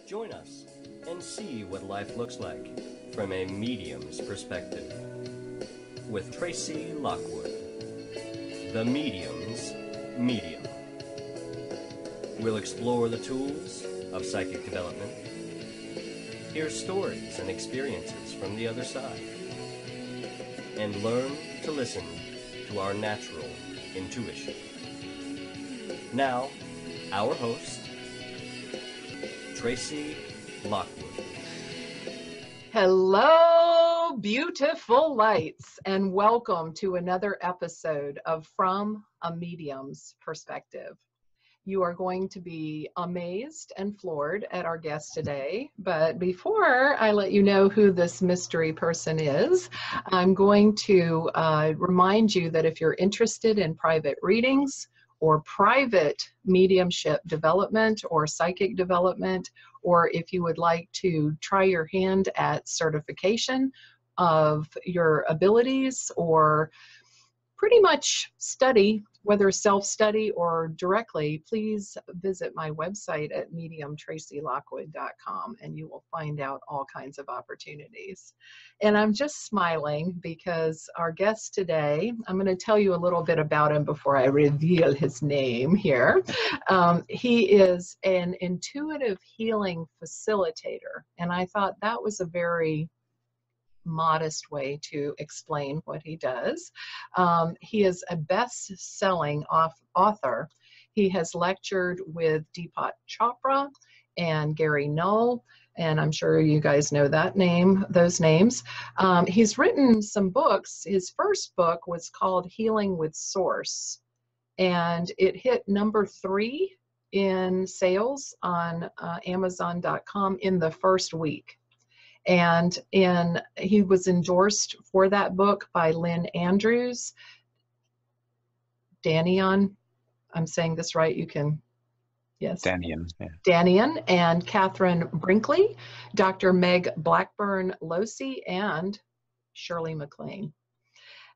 Join us and see what life looks like from a medium's perspective with Tracey Lockwood, the medium's medium. We'll explore the tools of psychic development, hear stories and experiences from the other side, and learn to listen to our natural intuition. Now, our host, Tracey Lockwood. Hello, beautiful lights, and welcome to another episode of From a Medium's Perspective. You are going to be amazed and floored at our guest today, but before I let you know who this mystery person is, I'm going to remind you that if you're interested in private readings or private mediumship development or psychic development, or if you would like to try your hand at certification of your abilities or pretty much study, whether self-study or directly, please visit my website at mediumtracylockwood.com and you will find out all kinds of opportunities. And I'm just smiling because our guest today, I'm going to tell you a little bit about him before I reveal his name here. He is an intuitive healing facilitator, and I thought that was a very modest way to explain what he does. He is a best-selling author. He has lectured with Deepak Chopra and Gary Null, and I'm sure you guys know those names. He's written some books. His first book was called Healing with Source, and it hit number 3 in sales on Amazon.com in the first week. And he was endorsed for that book by Lynn Andrews, Danion, I'm saying this right, you can, yes? Danion, yeah. Danion, and Catherine Brinkley, Dr. Meg Blackburn-Losey, and Shirley MacLaine.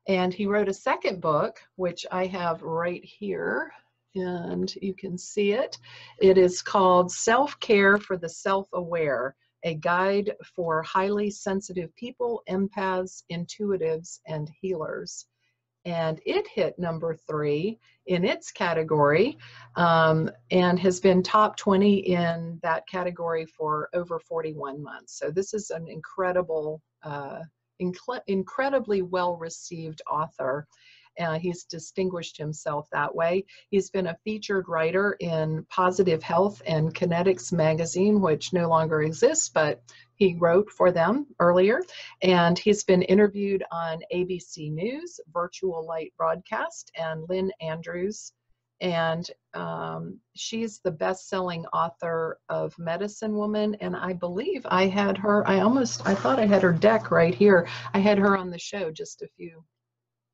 And he wrote a second book, which I have right here, and you can see it. It is called Self-Care for the Self-Aware, a guide for highly sensitive people, empaths, intuitives, and healers. And it hit number 3 in its category and has been top 20 in that category for over 41 months. So this is an incredibly well-received author. He's distinguished himself that way. He's been a featured writer in Positive Health and Kinetics magazine, which no longer exists, but he wrote for them earlier. And he's been interviewed on ABC News, Virtual Light Broadcast, and Lynn Andrews. And she's the best-selling author of Medicine Woman. And I believe I had her, I thought I had her deck right here. I had her on the show just a few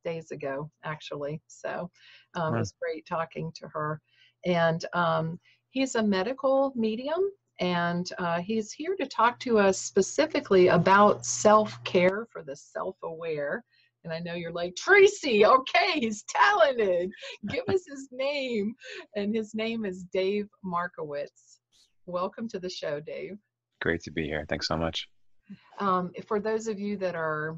days ago, actually. So it was great talking to her. And he's a medical medium, and he's here to talk to us specifically about self-care for the self-aware. And I know you're like, Tracey, okay, he's talented. Give us his name. And his name is Dave Markowitz. Welcome to the show, Dave. Great to be here. Thanks so much. For those of you that are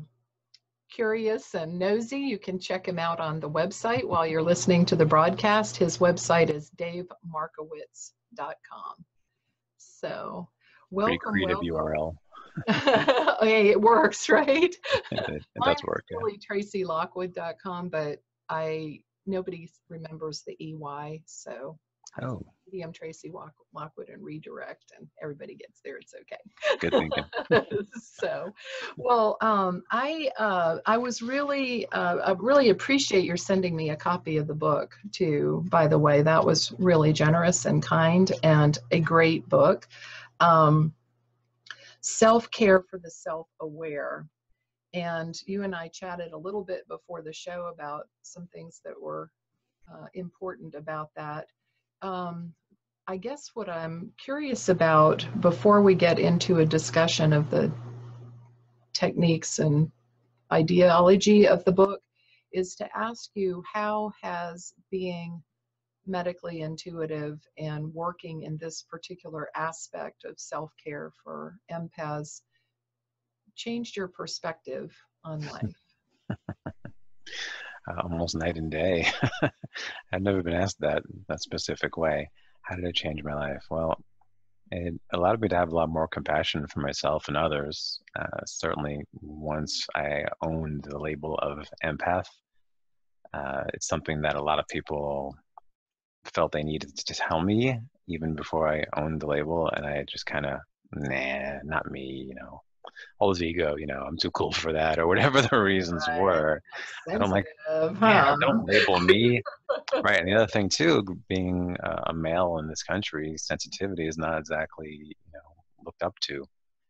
curious and nosy, you can check him out on the website while you're listening to the broadcast. His website is davemarkowitz.com. So welcome. Pretty creative URL. Okay, it works, right? It does work. It's really tracylockwood.com, but nobody remembers the EY, so Medium Tracey Lockwood and redirect, and everybody gets there. It's okay. Good thinking. So, well, I was really, I really appreciate your sending me a copy of the book too. By the way, that was really generous and kind, and a great book. Self-Care for the Self-Aware. And you and I chatted a little bit before the show about some things that were important about that. I guess what I'm curious about before we get into a discussion of the techniques and ideology of the book is to ask you, how has being medically intuitive and working in this particular aspect of self-care for empaths changed your perspective on life? Almost night and day. I've never been asked that specific way. How did it change my life? Well, it allowed me to have a lot more compassion for myself and others. Certainly, once I owned the label of empath, it's something that a lot of people felt they needed to tell me even before I owned the label, and I just kind of, nah, not me, all his ego, I'm too cool for that, or whatever the reasons Right. were. I don't like, Sensitive, yeah, huh? don't label me. Right. And the other thing too, being a male in this country, sensitivity is not exactly, looked up to,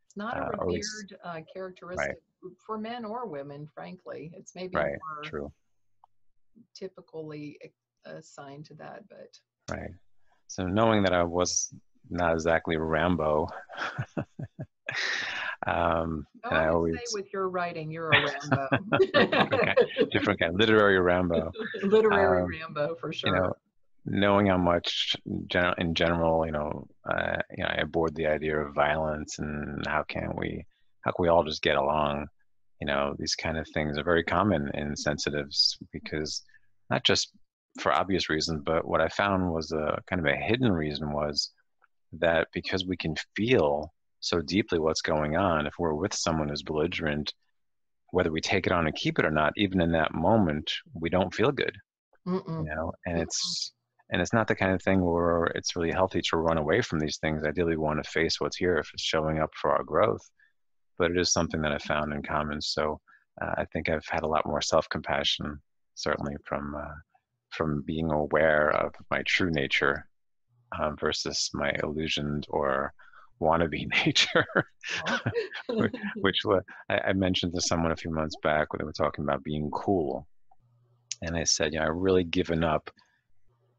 It's not a or at least, revered right, characteristic for men or women, frankly. It's maybe right, more true, typically assigned to that, but right. So knowing that I was not exactly Rambo, oh, and I I would say always, with your writing, you're a Rambo. different kind, literary Rambo. Literary Um, Rambo for you know, sure. knowing how much in general, I abhorred the idea of violence, and how can we all just get along? These kind of things are very common in sensitives, because not just for obvious reasons, but what I found was a kind of a hidden reason was that because we can feel so deeply what's going on, if we're with someone who's belligerent, whether we take it on and keep it or not, even in that moment, we don't feel good, Mm-mm. and Mm-mm. it's not the kind of thing where it's really healthy to run away from these things. Ideally, we want to face what's here if it's showing up for our growth, but it is something that I found in common. So I think I've had a lot more self-compassion, certainly from being aware of my true nature versus my illusioned or wannabe nature, Aw. which I mentioned to someone a few months back when they were talking about being cool. And I said, I've really given up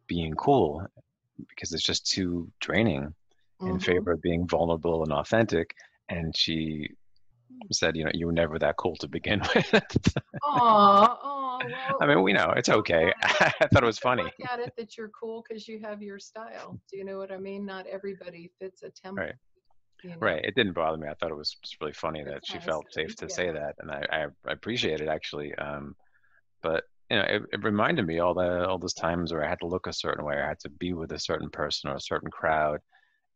being cool because it's just too draining, in Mm-hmm. favor of being vulnerable and authentic. And she said, you were never that cool to begin with. Aw, well, I mean, we know it's okay. I thought it you was can funny. look at it that you're cool because you have your style. Do you know what I mean? Not everybody fits a template, Right. Right. It didn't bother me. I thought it was just really funny It's that she kind of felt safe silly. to Yeah. say that. And I appreciate it, actually. But it reminded me all those times where I had to look a certain way, or I had to be with a certain person or a certain crowd.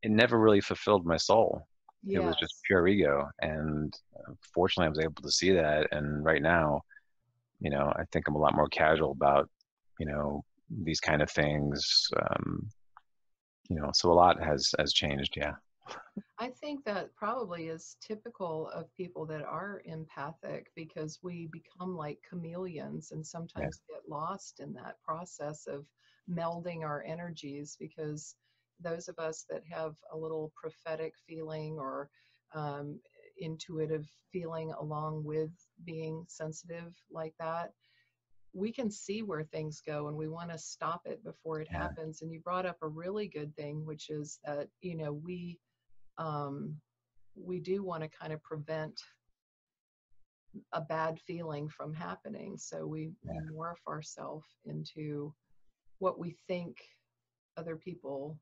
It never really fulfilled my soul. It was just Yes. pure ego. And fortunately, I was able to see that. And right now, I think I'm a lot more casual about, these kind of things. So a lot has changed. Yeah. I think that probably is typical of people that are empathic because we become like chameleons and Yeah. sometimes get lost in that process of melding our energies because those of us that have a little prophetic feeling or um, intuitive feeling along with being sensitive like that, we can see where things go and we want to stop it before it Yeah. happens. And you brought up a really good thing, which is that, um, we do want to kind of prevent a bad feeling from happening. So we Yeah. morph ourselves into what we think other people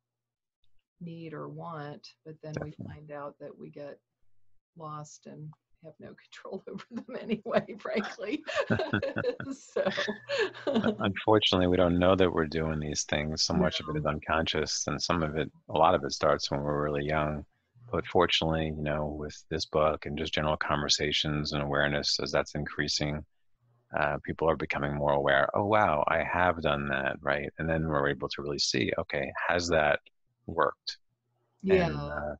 need or want, but then we Definitely. find out that we get lost and have no control over them anyway, frankly. So, Unfortunately, we don't know that we're doing these things. So much of it is no. unconscious, and a lot of it starts when we're really young. But fortunately, with this book and just general conversations and awareness, as that's increasing, people are becoming more aware. Oh, wow, I have done that, right? And then we're able to really see, okay, has that worked? And Yeah.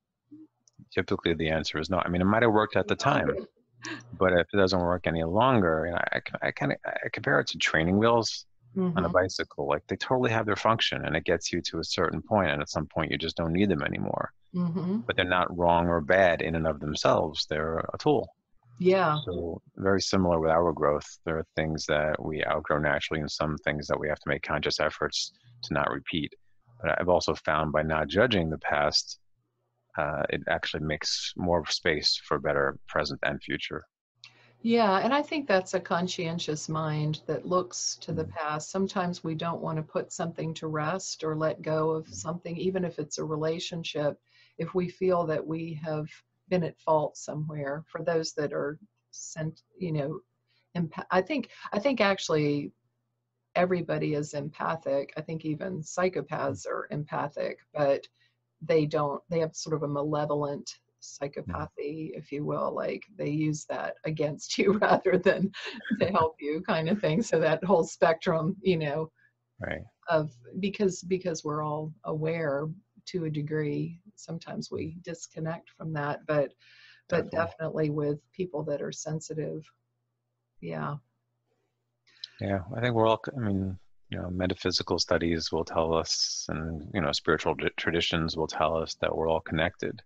typically the answer is no. I mean, it might have worked at the time, but if it doesn't work any longer, I compare it to training wheels on a Mm-hmm. bicycle. Like, they totally have their function, and it gets you to a certain point, and at some point you just don't need them anymore. Mm-hmm. But they're not wrong or bad in and of themselves. They're a tool. Yeah. So very similar with our growth. There are things that we outgrow naturally, and some things that we have to make conscious efforts to not repeat. But I've also found, by not judging the past, it actually makes more space for better present and future. Yeah, and I think that's a conscientious mind that looks to the Mm, past. Sometimes we don't want to put something to rest or let go of something, even if it's a relationship, if we feel that we have been at fault somewhere. For those that are sent, I think actually everybody is empathic. I think even mm, psychopaths are empathic, but they have sort of a malevolent mm. psychopathy, if you will, like they use that against you rather than to help you, kind of thing. So that whole spectrum, Right. of because we're all aware to a degree, sometimes we disconnect from that, but Definitely. definitely with people that are sensitive. Yeah. Yeah, I think we're all, I mean, metaphysical studies will tell us, and, spiritual traditions will tell us that we're all connected.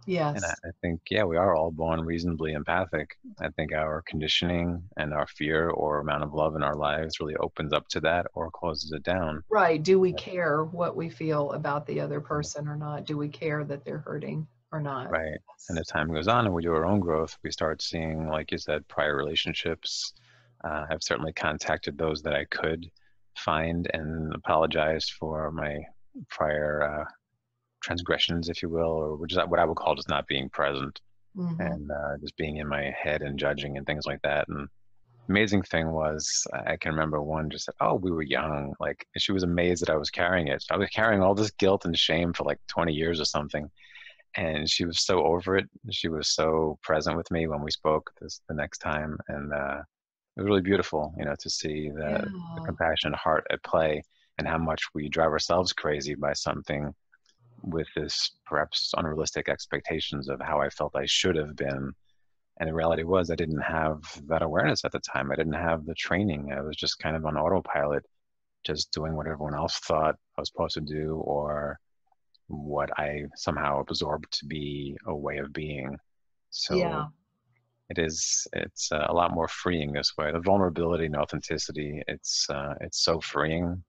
And I, Yes. I think, yeah, we are all born reasonably empathic. I think our conditioning and our fear or amount of love in our lives really opens up to that or closes it down. Right. Do we Yeah. care what we feel about the other person or not? Do we care that they're hurting or not? Right. And Yes. as time goes on and we do our own growth, we start seeing, like you said, prior relationships. I've certainly contacted those that I could find and apologized for my prior transgressions, if you will, or which is what I would call just not being present Mm-hmm. and just being in my head and judging and things like that. And amazing thing was, I can remember one just said, "Oh, we were young." Like she was amazed that I was carrying it. I was carrying all this guilt and shame for like 20 years or something, and she was so over it. She was so present with me when we spoke the next time, and it was really beautiful, to see the Yeah. compassionate heart at play and how much we drive ourselves crazy by something with this perhaps unrealistic expectations of how I felt I should have been. And the reality was I didn't have that awareness at the time. I didn't have the training. I was just kind of on autopilot, just doing what everyone else thought I was supposed to do or what I somehow absorbed to be a way of being. So Yeah. it's a lot more freeing this way. The vulnerability and authenticity, it's so freeing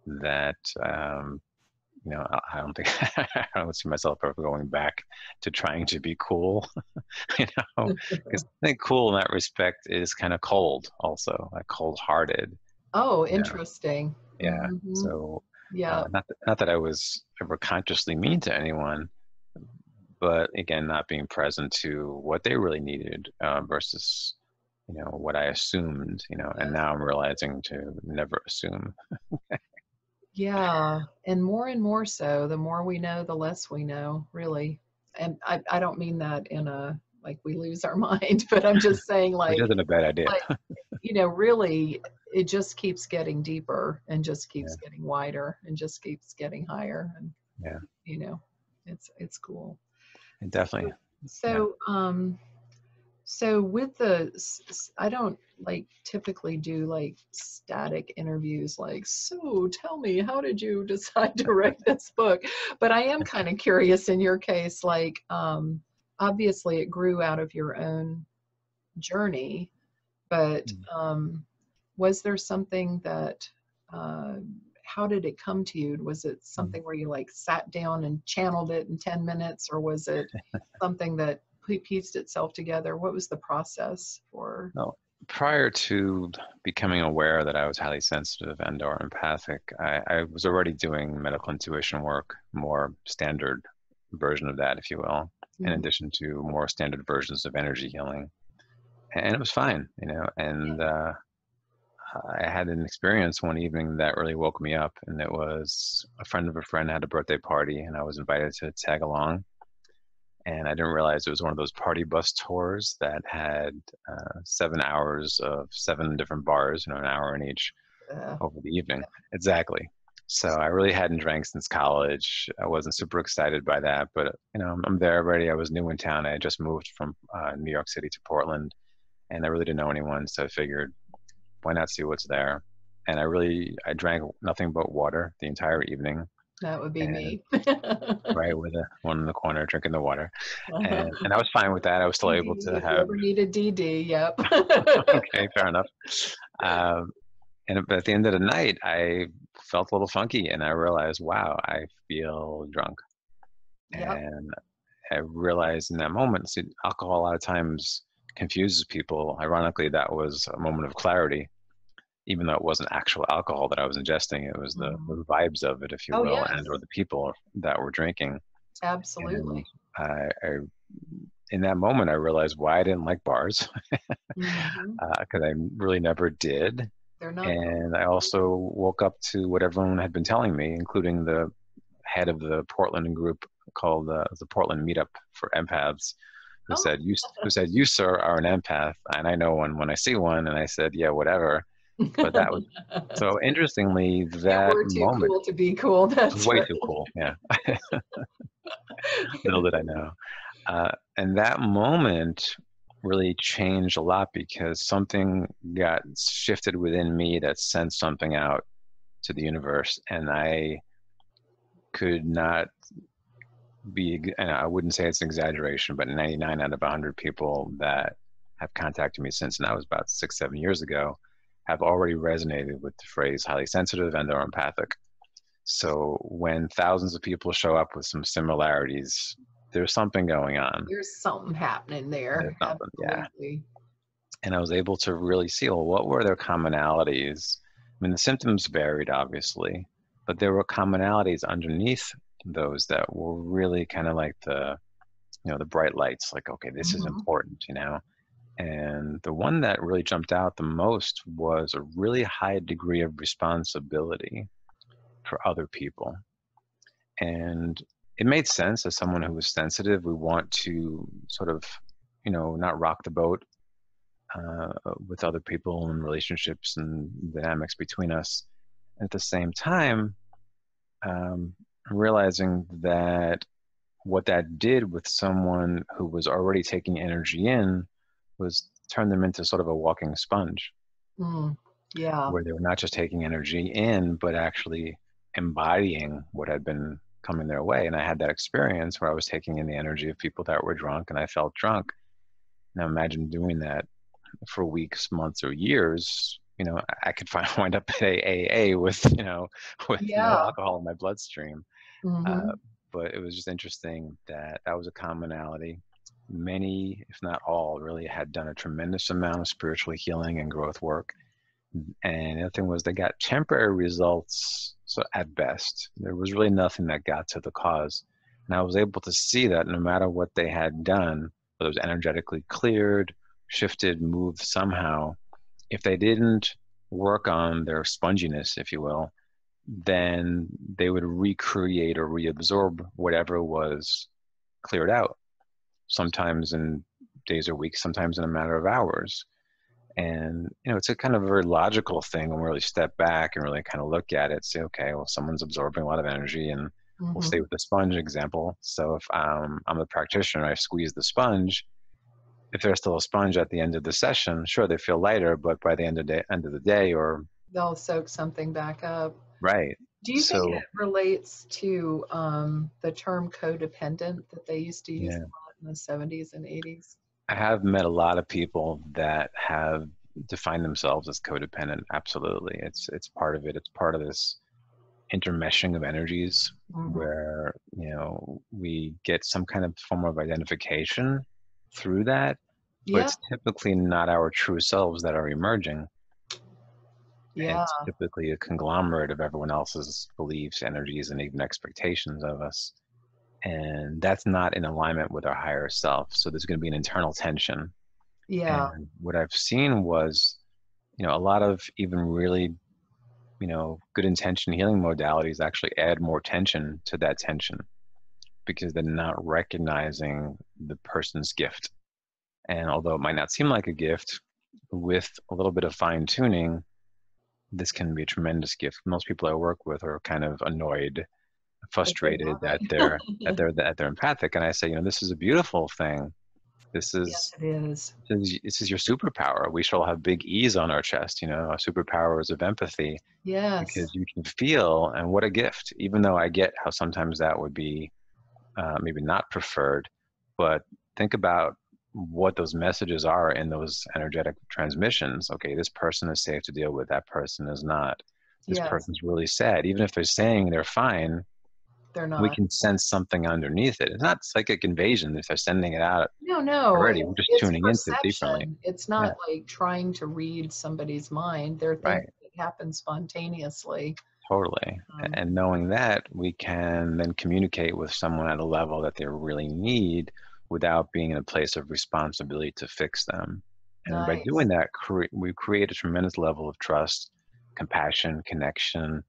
that I don't think I don't see myself ever going back to trying to be cool, you because I think cool in that respect is kind of cold, also like cold-hearted. Oh, You know, interesting. yeah. Hmm. So Yeah. not that I was ever consciously mean to anyone, but again, not being present to what they really needed versus what I assumed. And Yes. now I'm realizing to never assume. Yeah. And more so, the more we know, the less we know, really. And I don't mean that in a like we lose our mind, but I'm just saying Which isn't a bad idea. like, really it just keeps getting deeper and just Yeah, keeps getting wider and just keeps getting higher. And, yeah, you know, it's cool. and definitely. So, Yeah. so, um, So with the, I don't like typically do like static interviews like, so tell me, how did you decide to write this book? But I am kind of curious in your case, like, obviously it grew out of your own journey, but Mm. was there something that, uh, how did it come to you? Was it Mm. something where you like sat down and channeled it in 10 minutes, or was it something that pieced itself together? What was the process for? Well, prior to becoming aware that I was highly sensitive and or empathic, I was already doing medical intuition work, more standard version of that, if you will, in Mhm. addition to more standard versions of energy healing. And it was fine, and I had an experience one evening that really woke me up, and it was a friend of a friend had a birthday party, and I was invited to tag along. And I didn't realize it was one of those party bus tours that had 7 hours of seven different bars, an hour in each Uh, over the evening. Exactly. So I really hadn't drank since college. I wasn't super excited by that, but I'm there already. I was new in town. I had just moved from New York City to Portland, and I really didn't know anyone. So I figured, why not see what's there? And I drank nothing but water the entire evening, that would be and me. right with the one in the corner drinking the water, Uh-huh. and I was fine with that. I was still able DD, to if you have ever need a DD, yep. okay, fair enough. Um, but at the end of the night, I felt a little funky, and I realized, wow, I feel drunk. Yep. And I realized in that moment, see, alcohol a lot of times confuses people. Ironically, that was a moment of clarity, even though it wasn't actual alcohol that I was ingesting. It was the vibes of it, if you Oh, will, yes. and or the people that were drinking. Absolutely. And I in that moment, I realized why I didn't like bars, because I really never did. They're not. And I also woke up to what everyone had been telling me, including the head of the Portland group called the Portland Meetup for Empaths, who said, "You, sir, are an empath, and I know one when I see one." And I said, "Yeah, whatever." But that was so interestingly that you were too moment. cool to be cool. That's Way right. too cool. Yeah. Little did I know. And that moment really changed a lot because something got shifted within me that sent something out to the universe, and I could not be, and I wouldn't say it's an exaggeration, but 99 out of 100 people that have contacted me since, and that was about 6-7 years ago, have already resonated with the phrase highly sensitive and or empathic. So when thousands of people show up with some similarities, there's something going on. There's something happening there. Yeah. And I was able to really see, well, what were their commonalities? I mean, the symptoms varied, obviously, but there were commonalities underneath those that were really kind of like the bright lights, like, okay, this is important, And the one that really jumped out the most was a really high degree of responsibility for other people. And it made sense. As someone who was sensitive, we want to sort of, not rock the boat with other people and relationships and dynamics between us. At the same time, realizing that what that did with someone who was already taking energy in was turn them into sort of a walking sponge. Yeah. Where they were not just taking energy in, but actually embodying what had been coming their way. And I had that experience where I was taking in the energy of people that were drunk, and I felt drunk. Now imagine doing that for weeks, months, or years. I could wind up at AA with no alcohol in my bloodstream. But it was just interesting that was a commonality. Many, if not all, really had done a tremendous amount of spiritual healing and growth work. And the other thing was they got temporary results, so at best. There was really nothing that got to the cause. And I was able to see that no matter what they had done, whether it was energetically cleared, shifted, moved somehow, if they didn't work on their sponginess, if you will, then they would recreate or reabsorb whatever was cleared out, sometimes in days or weeks, sometimes in a matter of hours. And, it's a kind of a very logical thing when we really step back and really kind of look at it, say, okay, well, someone's absorbing a lot of energy, and we'll stay with the sponge example. So if I'm a practitioner, I squeeze the sponge. If there's still a sponge at the end of the session, sure, they feel lighter, but by the end of the day, or they'll soak something back up. Right. Do you think it relates to the term codependent that they used to use a lot in the 70s and 80s? I have met a lot of people that have defined themselves as codependent. Absolutely. It's part of it. It's part of this intermeshing of energies where, we get some kind of form of identification through that, but it's typically not our true selves that are emerging. Yeah. It's typically a conglomerate of everyone else's beliefs, energies, and even expectations of us. And that's not in alignment with our higher self. So there's going to be an internal tension. Yeah. And what I've seen was, a lot of even really, good intention healing modalities actually add more tension to that tension because they're not recognizing the person's gift. And although it might not seem like a gift, with a little bit of fine tuning, this can be a tremendous gift. Most people I work with are kind of annoyed, frustrated that they're empathic, and I say, this is a beautiful thing. This is this is your superpower. We shall have big E's on our chest. Our superpower is of empathy. Yes. Because you can feel, and what a gift. Even though I get how sometimes that would be maybe not preferred, but think about what those messages are in those energetic transmissions. Okay, this person is safe to deal with. That person is not. This person's really sad. Even if they're saying they're fine, they're We not. can sense something underneath it. It's not psychic invasion if they're sending it out No, already. We're just it's tuning into it differently. perception. It's Yeah, not like trying to read somebody's mind. They're things right. that happen spontaneously. Totally. Um, And knowing that, we can then communicate with someone at a level that they really need without being in a place of responsibility to fix them. And by doing nice. that, we create a tremendous level of trust, compassion, connection.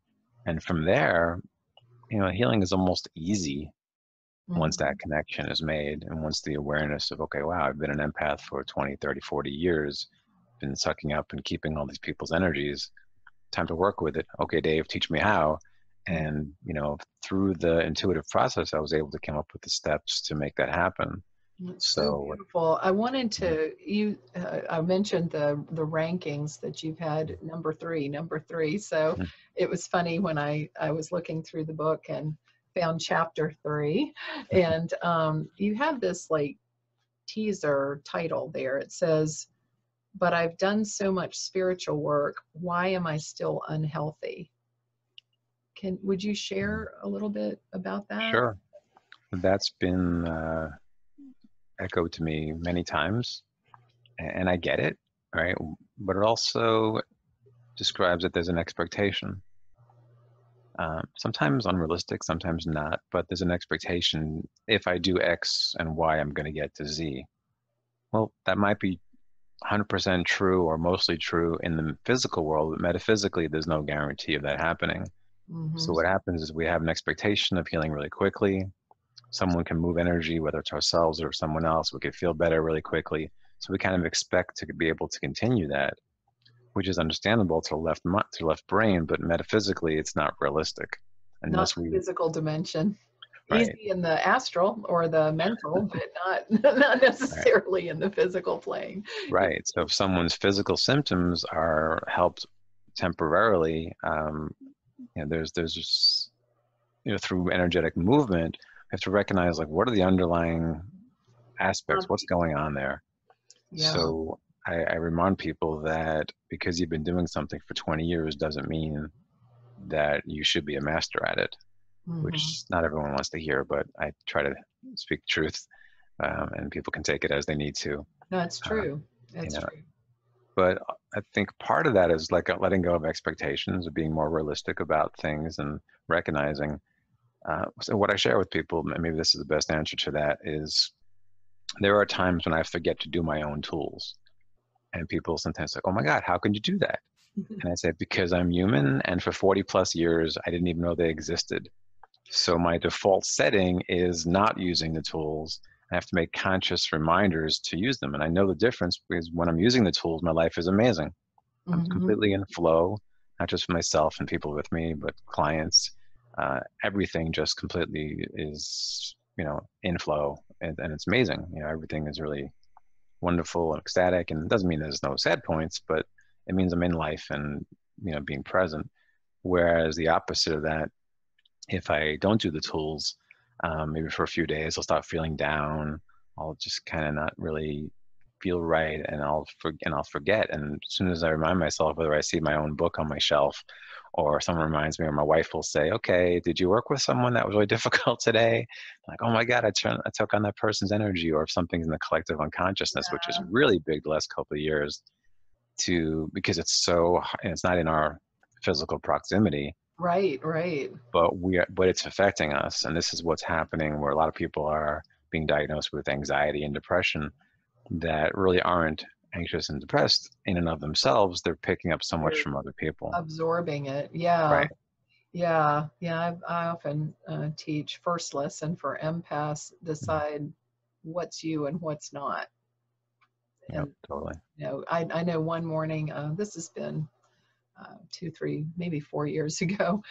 And from there, healing is almost easy once Mhm. that connection is made. And once the awareness of, okay, wow, I've been an empath for 20, 30, 40 years, been sucking up and keeping all these people's energies, time to work with it. Okay, Dave, teach me how. Mm, And through the intuitive process, I was able to come up with the steps to make that happen. it's so So beautiful. I wanted mhm, to I mentioned the rankings that you've had number three. So mhm, it was funny when I was looking through the book and found chapter 3, and you have this like teaser title there. It says, "But I've done so much spiritual work. Why am I still unhealthy?" Would you mhm. share a little bit about that? Sure. That's been echoed to me many times, and I get it, right? But it also describes that there's an expectation. Sometimes unrealistic, sometimes not, but there's an expectation. If I do X and Y, I'm going to get to Z. Well, that might be 100% true or mostly true in the physical world, but metaphysically, there's no guarantee of that happening. So Hmm. what happens is we have an expectation of healing really quickly. Someone can move energy, whether it's ourselves or someone else. We could feel better really quickly. So we kind of expect to be able to continue that, which is understandable to the left brain, but metaphysically, it's not realistic Not unless the we, physical dimension. right, Easy in the astral or the mental, but not right, necessarily in the physical plane. right. So if someone's physical symptoms are helped temporarily, there's just, through energetic movement, we have to recognize like what are the underlying aspects, Not what's the- going on there. Yeah. So I remind people that because you've been doing something for 20 years doesn't mean that you should be a master at it, Hmm. which not everyone wants to hear, but I try to speak truth, and people can take it as they need to. No, it's Uh, true. you It's know, true. but I think part of that is like letting go of expectations, of being more realistic about things and recognizing. So what I share with people, and maybe this is the best answer to that, is there are times when I forget to do my own tools. And people sometimes say, oh my God, how can you do that? And I say, because I'm human, and for 40 plus years, I didn't even know they existed. So my default setting is not using the tools. I have to make conscious reminders to use them. And I know the difference because when I'm using the tools, my life is amazing. I'm Hmm. completely in flow, not just for myself and people with me, but clients. Everything just completely is, in flow, and it's amazing. Everything is really wonderful and ecstatic. And it doesn't mean there's no sad points, but it means I'm in life and being present. Whereas the opposite of that, if I don't do the tools, maybe for a few days, I'll start feeling down. I'll just kind of not really feel right, and I'll forget. And as soon as I remind myself, whether I see my own book on my shelf, or someone reminds me, or my wife will say, "Okay, did you work with someone that was really difficult today?" I'm like, oh my God, I took on that person's energy, or if something's in the collective unconsciousness, which is really big the last couple of years, because it's not in our physical proximity, Right, right. but it's affecting us. And this is what's happening where a lot of people are being diagnosed with anxiety and depression that really aren't anxious and depressed in and of themselves. They're picking up so much They're from other people. absorbing it. Yeah. Right. Yeah. Yeah. I often teach first lesson for empaths, Mhm. decide what's you and what's not. Yep, And, totally. I know one morning, this has been 2, 3, maybe 4 years ago.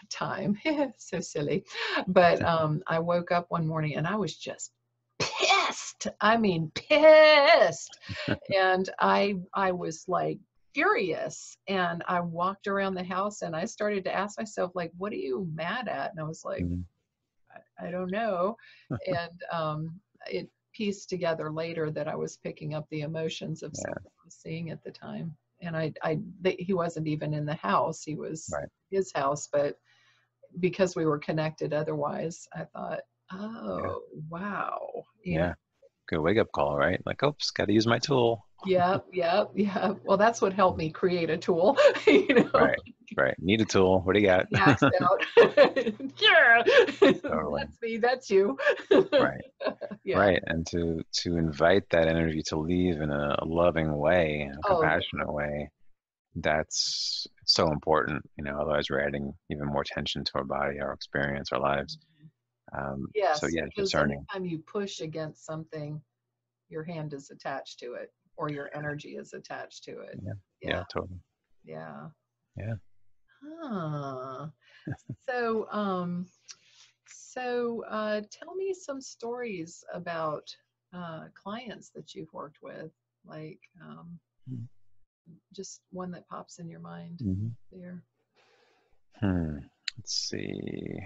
Time, so silly. But I woke up one morning and I was just pissed. I mean, pissed. And I was like furious. And I walked around the house and I started to ask myself, like, what are you mad at? And I was like, Mhm. I don't know. And it pieced together later that I was picking up the emotions of Yeah, something I was seeing at the time. And he wasn't even in the house. He was right. his house, but because we were connected otherwise, I thought, Yeah. oh, wow. You know, Yeah. Good wake up call, right? Like, oops, got to use my tool. yep, yep, yep. Well, that's what helped me create a tool, you know. Right. Right. Need a tool. What do you got? Maxed out. Yeah, Totally. that's me, that's you. Right. Yeah. Right. And to invite that energy to leave in a loving way, a Oh, compassionate way, that's so important. Otherwise we're adding even more tension to our body, our experience, our lives. So yes, yeah, because discerning. anytime you push against something, your hand is attached to it or your energy is attached to it. Yeah. Yeah, Yeah, totally. yeah. Yeah. Huh. So, tell me some stories about clients that you've worked with, like just one that pops in your mind Mm-hmm. there. Let's see.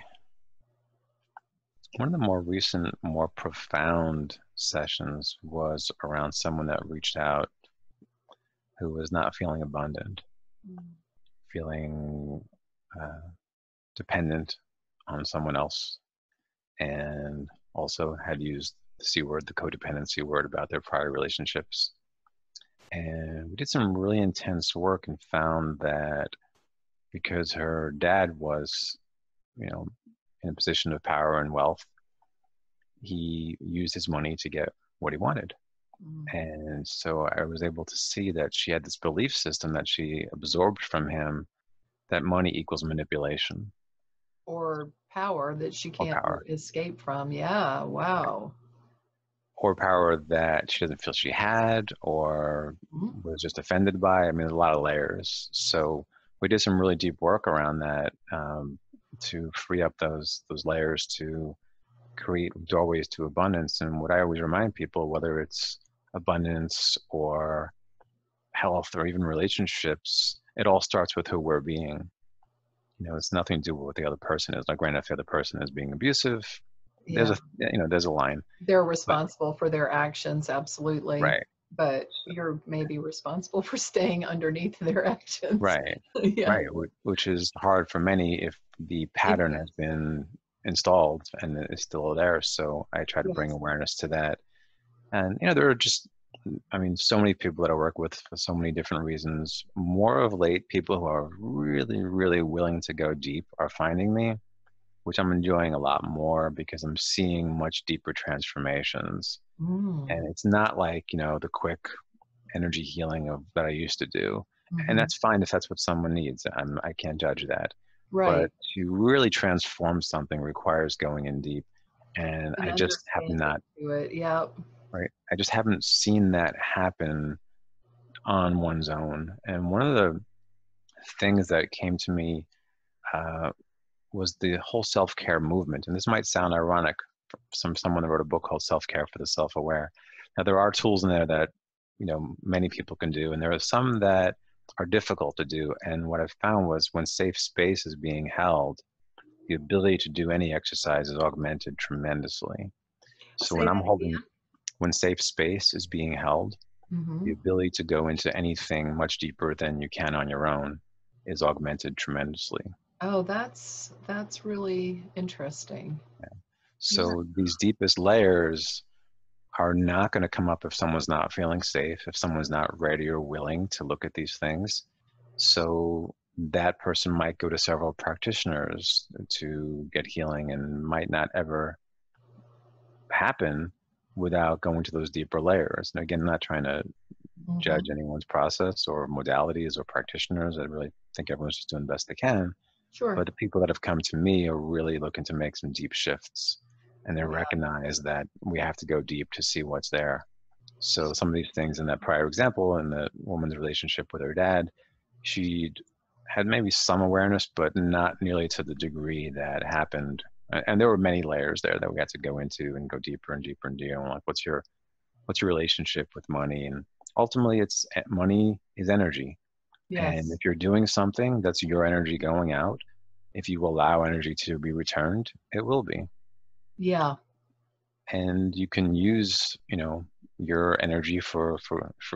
One of the more recent, more profound sessions was around someone that reached out who was not feeling abundant, Mm. feeling dependent on someone else, and also had used the C word, the codependency word, about their prior relationships. And we did some really intense work and found that because her dad was, in a position of power and wealth, he used his money to get what he wanted. Mm. And so I was able to see that she had this belief system that she absorbed from him, that money equals manipulation Or power that she or can't power, escape from. Yeah, wow. or power that she doesn't feel she had or Mhm. was just offended by. I mean, there's a lot of layers. So we did some really deep work around that, to free up those layers to create doorways to abundance. And what I always remind people, whether it's abundance or health or even relationships, it all starts with who we're being. It's nothing to do with what the other person is. Like, granted, if the other person is being abusive, there's Yeah, there's a line. they're But responsible for their actions, absolutely. right, But you're maybe responsible for staying underneath their actions. right, Yeah. right. Which is hard for many if the It pattern has is. been installed and is still there. So I try to bring Yes. awareness to that. And there are just, I mean, so many people that I work with for so many different reasons. More of late, people who are really, really willing to go deep are finding me, which I'm enjoying a lot more because I'm seeing much deeper transformations. Mm. And it's not like, the quick energy healing of that I used to do. And Hmm. that's fine if that's what someone needs. I can't judge that. But Right. to really transform something requires going in deep. And And I just have understanding not, to it. Yep. right? I just haven't seen that happen on one's own. And one of the things that came to me uh, was the whole self-care movement. And this might sound ironic from someone that wrote a book called Self-Care for the Self-Aware. Now, there are tools in there that, many people can do, and there are some that are difficult to do. And what I found was when safe space is being held, the ability to do any exercise is augmented tremendously. So Say that again. when safe space is being held, Hmm. the ability to go into anything much deeper than you can on your own is augmented tremendously. Oh, that's really interesting. Yeah. So these deepest layers are not going to come up if someone's not feeling safe, if someone's not ready or willing to look at these things. So that person might go to several practitioners to get healing and might not ever happen without going to those deeper layers. And again, I'm not trying to Hmm. judge anyone's process or modalities or practitioners. I really think everyone's just doing the best they can. Sure. But the people that have come to me are really looking to make some deep shifts, and they Yeah. recognize that we have to go deep to see what's there. So some of these things in that prior example, in the woman's relationship with her dad, she had maybe some awareness, but not nearly to the degree that happened. And there were many layers there that we had to go into and go deeper and deeper and deeper. Like, what's your relationship with money? And ultimately, it's money is energy. And Yes. if you're doing something that's your energy going out, if you allow energy to be returned, it will be. Yeah. And you can use, your energy for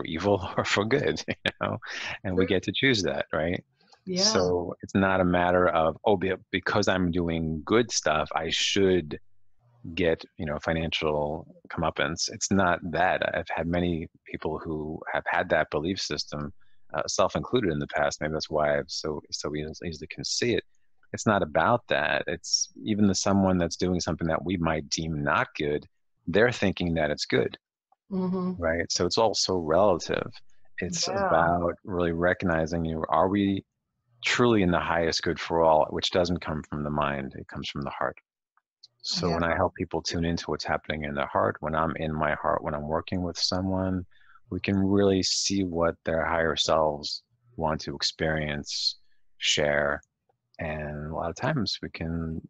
evil or for good, and we True. get to choose that, right? Yeah. So it's not a matter of, oh, because I'm doing good stuff, I should get, financial comeuppance. It's not that. I've had many people who have had that belief system, self included, in the past. Maybe that's why I've so easily can see it. It's not about that. It's even someone that's doing something that we might deem not good, they're thinking that it's good, Mm-hmm. right? So it's also relative. It's Yeah. about really recognizing, are we truly in the highest good for all, which doesn't come from the mind, it comes from the heart. So Yeah. when I help people tune into what's happening in their heart, when I'm in my heart, when I'm working with someone, we can really see what their higher selves want to experience, share, and a lot of times we can,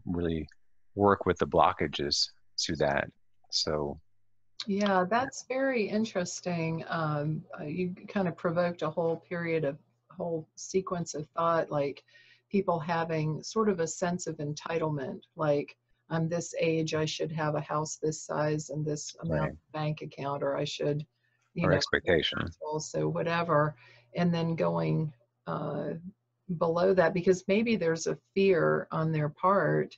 really work with the blockages to that. So Yeah, that's very interesting. You kind of provoked a whole sequence of thought, like people having sort of a sense of entitlement, like I'm this age, I should have a house this size and this amount right, of bank account, or I should, or expectation, also whatever, and then going uh, below that because maybe there's a fear on their part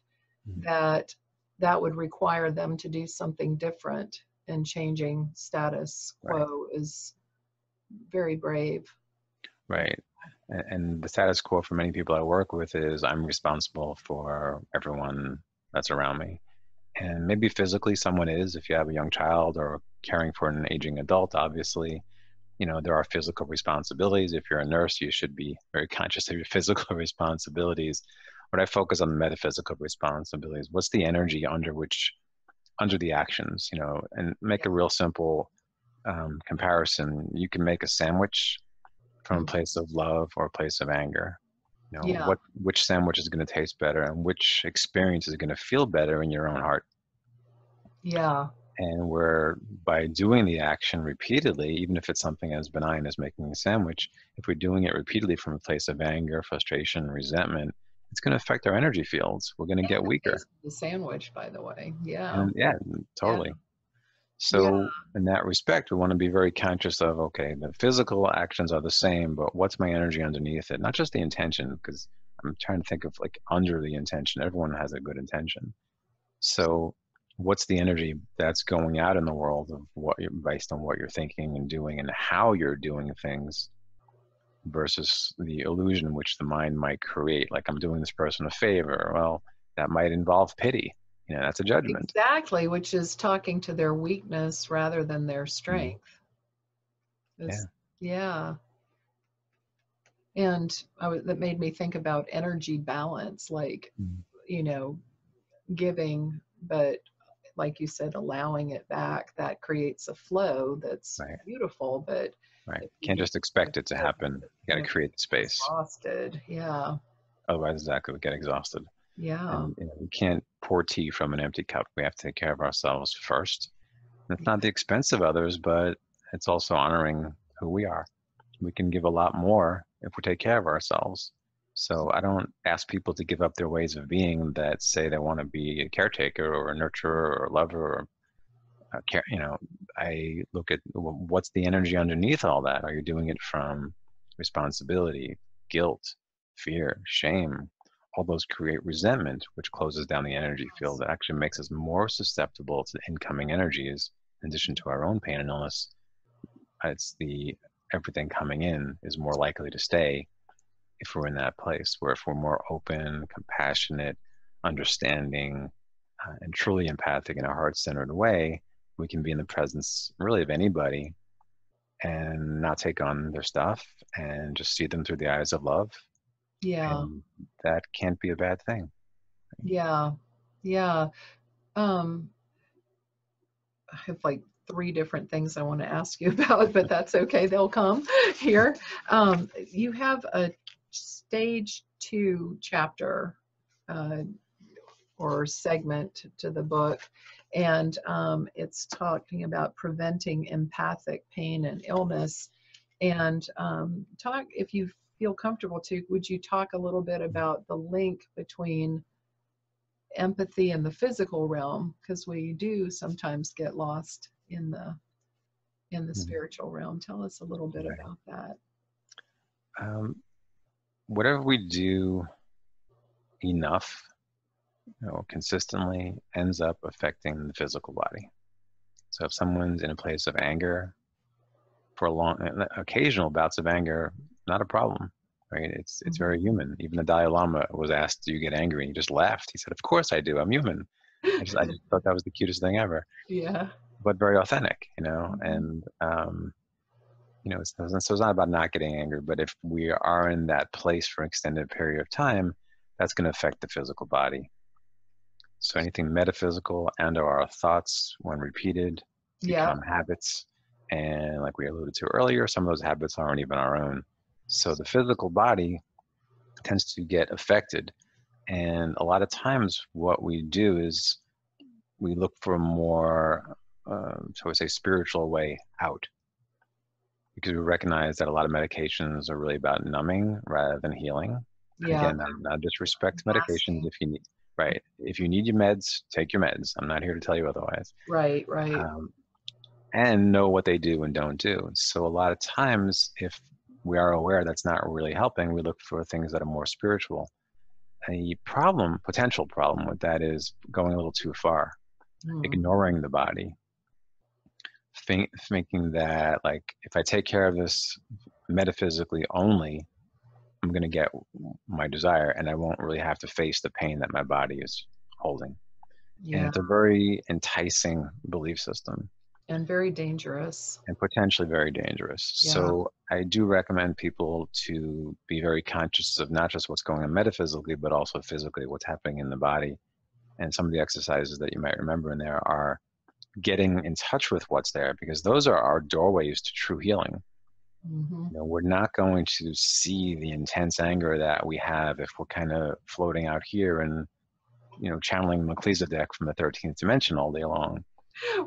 that that would require them to do something different, and changing status right, quo is very brave. right. And the status quo for many people I work with is I'm responsible for everyone that's around me. And maybe physically someone is, if you have a young child or caring for an aging adult, obviously, there are physical responsibilities. If you're a nurse, you should be very conscious of your physical responsibilities. But I focus on the metaphysical responsibilities. What's the energy under the actions, and make a real simple comparison. You can make a sandwich from a Mhm. place of love or a place of anger. Yeah, Which sandwich is going to taste better and which experience is going to feel better in your own heart. yeah, And where by doing the action repeatedly, even if it's something as benign as making a sandwich, if we're doing it repeatedly from a place of anger, frustration, resentment, it's going to affect our energy fields. We're going to and get the weaker. taste of the sandwich, by the way. Yeah, And yeah, yeah, totally. yeah, So in that respect, we want to be very conscious of, okay, the physical actions are the same, but what's my energy underneath it? Not just the intention, because I'm trying to think of like under the intention. Everyone has a good intention. So what's the energy that's going out in the world of based on what you're thinking and doing and how you're doing things versus the illusion which the mind might create. Like I'm doing this person a favor. Well, that might involve pity. That's a judgment. exactly, which is talking to their weakness rather than their Mm, strength. yeah. Is yeah. And that made me think about energy balance, like, Mm, you know, giving, but like you said, allowing it back, that creates a flow that's right. beautiful. But Right. if you Can't give just expect it to it, happen. You got kind to of create the space. exhausted. Yeah. Otherwise, exactly, we get exhausted. Yeah. And we can't pour tea from an empty cup. We have to take care of ourselves first. And it's not at the expense of others, but it's also honoring who we are. We can give a lot more if we take care of ourselves. So I don't ask people to give up their ways of being that say they want to be a caretaker or a nurturer or a lover or I look at what's the energy underneath all that. Are you doing it from responsibility, guilt, fear, shame? All those create resentment, which closes down the energy field. That actually makes us more susceptible to incoming energies. In addition to our own pain and illness, it's the everything coming in is more likely to stay if we're in that place. Where if we're more open, compassionate, understanding, and truly empathic in a heart-centered way, we can be in the presence really of anybody and not take on their stuff and just see them through the eyes of love. Yeah. And that can't be a bad thing. Yeah. Yeah. Um, I have like three different things I want to ask you about, but that's okay. They'll come here. You have a stage 2 chapter uh, or segment to the book, and it's talking about preventing empathic pain and illness. And talk, if you feel comfortable to, would you talk a little bit about the link between empathy in the physical realm, because we do sometimes get lost in the Mhm. spiritual realm. Tell us a little bit Right. about that. Um, whatever we do enough, consistently ends up affecting the physical body. So if someone's in a place of anger for occasional bouts of anger, not a problem, right? It's very human. Even the Dalai Lama was asked, "Do you get angry?" And he just laughed. He said, "Of course I do. I'm human." I just thought that was the cutest thing ever. Yeah. But very authentic, and so it's not about not getting angry, but if we are in that place for an extended period of time, that's going to affect the physical body. So anything metaphysical and or our thoughts, when repeated, become habits. And like we alluded to earlier, some of those habits aren't even our own. So the physical body tends to get affected. And a lot of times what we do is we look for a more, shall we say, spiritual way out. Because we recognize that a lot of medications are really about numbing rather than healing. Yeah. Again, not disrespect medications if you need, right. If you need your meds, take your meds. I'm not here to tell you otherwise. Right. And know what they do and don't do. So a lot of times, if we are aware that's not really helping, we look for things that are more spiritual. A potential problem with that is going a little too far, ignoring the body, thinking that like, if I take care of this metaphysically only, I'm going to get my desire and I won't really have to face the pain that my body is holding. Yeah. And it's a very enticing belief system. And very dangerous. And potentially very dangerous. Yeah. So I do recommend people to be very conscious of not just what's going on metaphysically, but also physically, what's happening in the body. And some of the exercises that you might remember in there are getting in touch with what's there, because those are our doorways to true healing. We're not going to see the intense anger that we have if we're kind of floating out here and, channeling Melchizedek from the 13th dimension all day long.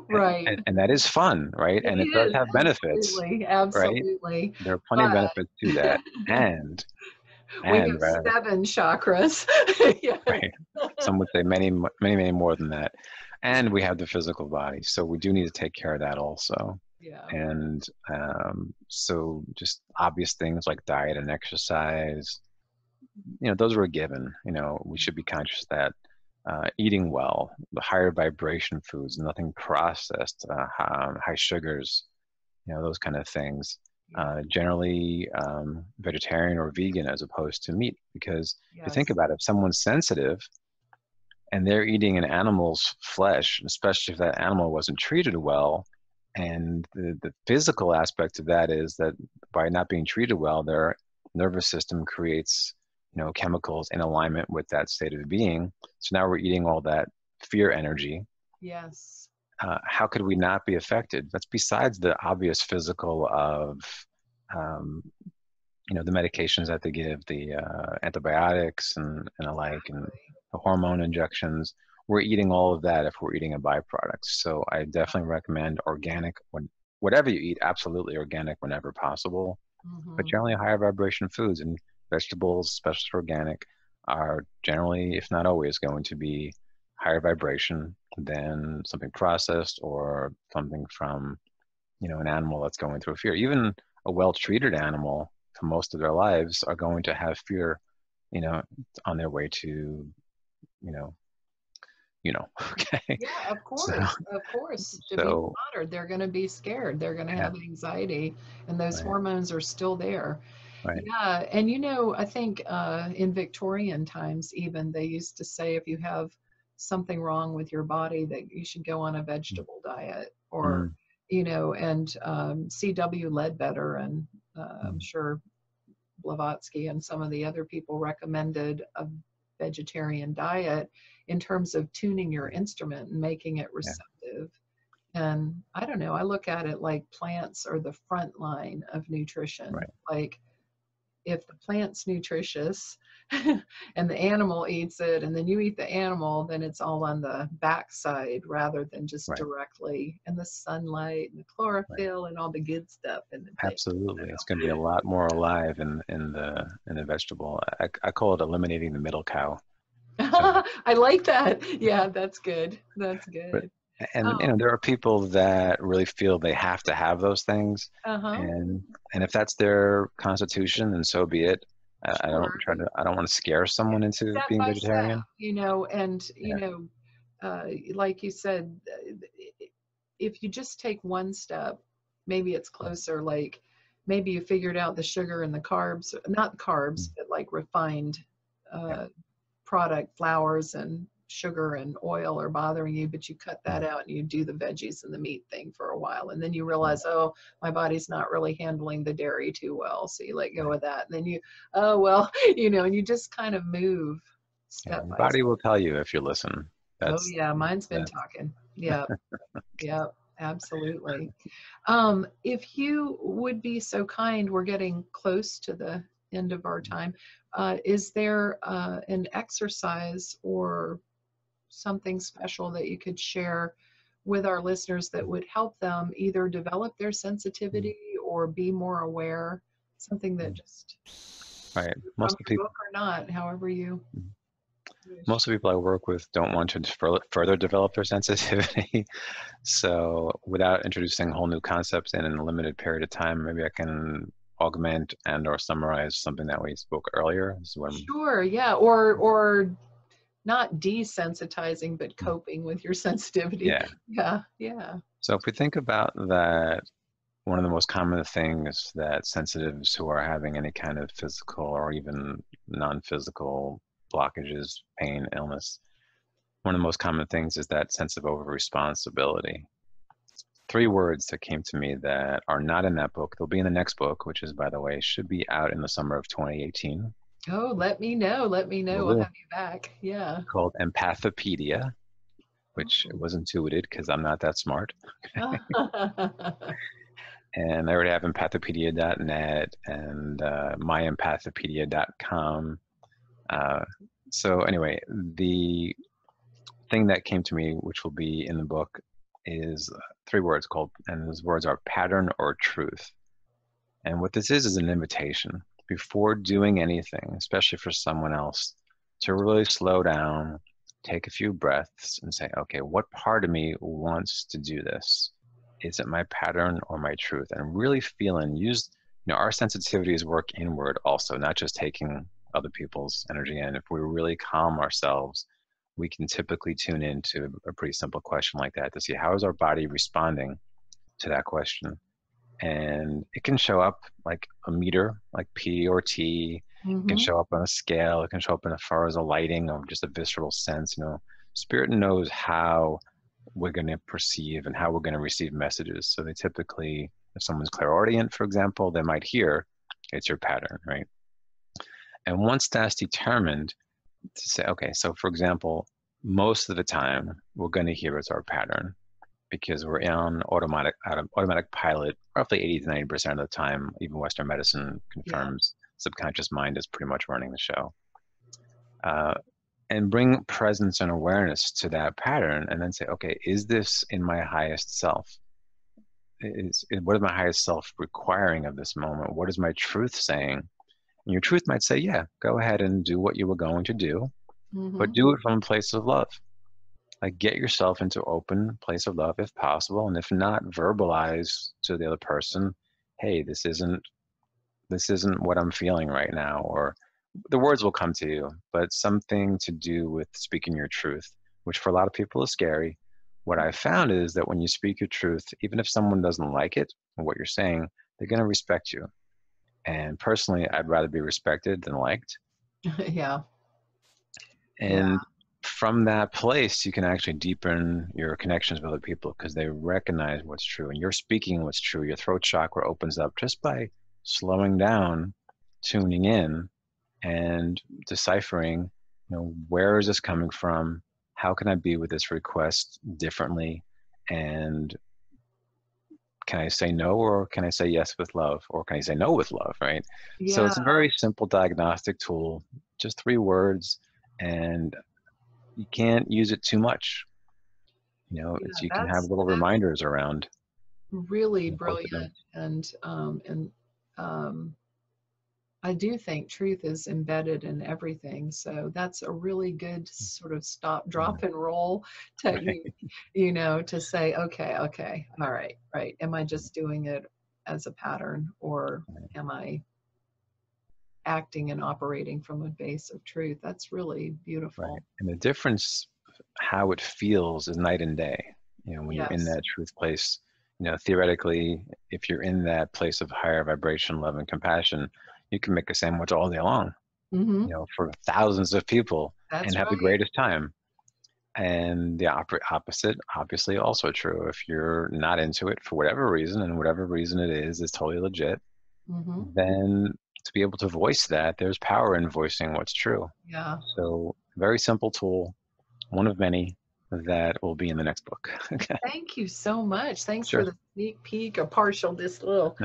Right. And that is fun, right? And it does have benefits. Absolutely. Right? There are plenty of benefits to that. And we have 7 chakras. Yeah. Right. Some would say many, many, many more than that. And we have the physical body. So we do need to take care of that also. Yeah. And so just obvious things like diet and exercise, those were a given. We should be conscious that eating well, the higher vibration foods, nothing processed, high sugars, those kind of things. Generally vegetarian or vegan as opposed to meat, because if you think about it, if someone's sensitive and they're eating an animal's flesh, especially if that animal wasn't treated well, and the physical aspect of that is that by not being treated well, their nervous system creates chemicals in alignment with that state of being. So now we're eating all that fear energy. Yes. How could we not be affected? That's besides the obvious physical of, the medications that they give, the antibiotics and the like, and the hormone injections. We're eating all of that if we're eating a byproduct. So I definitely recommend organic, whatever you eat, absolutely organic whenever possible. But generally higher vibration foods and vegetables, especially organic, are generally, if not always, going to be higher vibration than something processed or something from, an animal that's going through fear. Even a well-treated animal for most of their lives are going to have fear, on their way to, okay. Yeah, of course, of course. To be slaughtered, they're going to be scared. They're going to have anxiety, and those hormones are still there. Right. Yeah, and I think in Victorian times even, they used to say if you have something wrong with your body that you should go on a vegetable diet, or and C.W. Ledbetter and I'm sure Blavatsky and some of the other people recommended a vegetarian diet in terms of tuning your instrument and making it receptive. And I don't know, I look at it like plants are the front line of nutrition. Like if the plant's nutritious and the animal eats it and then you eat the animal, then it's all on the backside rather than just directly in the sunlight and the chlorophyll and all the good stuff in the plant. Absolutely. It's going to be a lot more alive in the vegetable. I call it eliminating the middle cow. So, I like that. Yeah, that's good. That's good. And there are people that really feel they have to have those things, and if that's their constitution, then so be it. I don't Sure. I don't want to scare someone into Step being by step, vegetarian. and Yeah. like you said, if you just take one step, maybe it's closer. Like maybe you figured out the sugar and the carbs, not carbs, Mm. but like refined Yeah. product, flours and sugar and oil are bothering you, but you cut that Mm. out and you do the veggies and the meat thing for a while. And then you Mm. realize, oh, my body's not really handling the dairy too well. So you let go Right. of that. And then oh, well, and you just kind of move Yeah. step Your by body step. will tell you if you listen. Oh That's yeah, mine's been that. talking. Yep, yep, absolutely. If you would be so kind, we're getting close to the end of our time. Is there an exercise or something special that you could share with our listeners that would help them either develop their Mm. sensitivity or be more aware? Something that Mm. just Right. from Most of the your people. book or not, however you Mm. wish. Most of the people I work with don't want to further develop their sensitivity. So without introducing whole new concepts in a limited period of time, maybe I can augment and or summarize something that we spoke earlier. This is when, Sure, yeah, or not desensitizing, but coping with your sensitivity. yeah. Yeah, yeah. So if we think about that, one of the most common things that sensitives who are having any kind of physical or even non-physical blockages, pain, illness, one of the most common things is that sense of over-responsibility. Three words that came to me that are not in that book. They'll be in the next book, which is, by the way, should be out in the summer of 2018. Oh, let me know. Let me know. Will We'll do. have you back. Yeah. Called Empathopedia, which Oh. was intuited because I'm not that smart. And I already have empathopedia.net and myempathopedia.com. So anyway, the thing that came to me, which will be in the book, is three words called, and those words are pattern or truth. And what this is an invitation before doing anything, especially for someone else, to really slow down, take a few breaths and say, okay, what part of me wants to do this? Is it my pattern or my truth? And really feel and use, our sensitivities work inward also, not just taking other people's energy in. If we really calm ourselves, we can typically tune into a pretty simple question like that to see how is our body responding to that question. And it can show up like a meter, like P or T. It can Hmm. show up on a scale. It can show up in as far as a lighting or just a visceral sense. Spirit knows how we're going to perceive and how we're going to receive messages. So they typically, if someone's clairaudient, for example, they might hear, it's your pattern, right? And once that's determined, to say, okay, so for example, most of the time we're going to hear it's our pattern because we're on automatic pilot roughly 80 to 90% of the time. Even Western medicine Yeah. confirms subconscious mind is pretty much running the show. And bring presence and awareness to that pattern and then say, okay, is this in my highest self? What is my highest self requiring of this moment? What is my truth saying? And your truth might say, yeah, go ahead and do what you were going to do, but Hmm. do it from a place of love. Like get yourself into open place of love if possible, and if not, verbalize to the other person, hey, this isn't what I'm feeling right now, or the words will come to you, but something to do with speaking your truth, which for a lot of people is scary. What I found is that when you speak your truth, even if someone doesn't like it or what you're saying, they're going to respect you. And personally, I'd rather be respected than liked. Yeah. Yeah. And from that place, you can actually deepen your connections with other people because they recognize what's true and you're speaking what's true. Your throat chakra opens up just by slowing down, tuning in, and deciphering, where is this coming from? How can I be with this request differently? And can I say no, or can I say yes with love, or can I say no with love, right? So Yeah. it's a very simple diagnostic tool, just three words, and you can't use it too much. Yeah. You can have That's little reminders around. really Both of them. brilliant. And I do think truth is embedded in everything. So that's a really good sort of stop, Yeah, drop, and roll right. technique, to say, okay, all right, right. Am I just doing it as a pattern or am I acting and operating from a base of truth. That's really beautiful. Right. And the difference, how it feels, is night and day. You know, when you're in Yes. that truth place, you know, theoretically, if you're in that place of higher vibration, love, and compassion, you can make a sandwich all day long, Mm-hmm. you know, for thousands of people and That's have the right. greatest time. And the opposite, obviously, also true. If you're not into it for whatever reason, and whatever reason it is totally legit, Mm-hmm. then to be able to voice that, there's power in voicing what's true. Yeah. So, very simple tool, one of many that will be in the next book. Thank you so much. Thanks Sure. for the sneak peek or partial, this little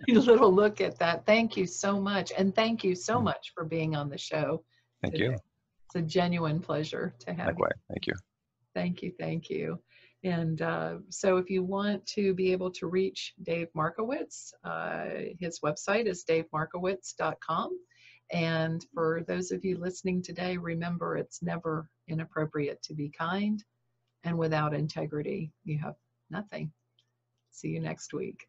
little look at that. Thank you so much. And thank you so much for being on the show Thank today. you. It's a genuine pleasure to have you. Likewise. Thank you. Thank you. Thank you. And so if you want to be able to reach Dave Markowitz, his website is davemarkowitz.com. And for those of you listening today, remember it's never inappropriate to be kind. And without integrity, you have nothing. See you next week.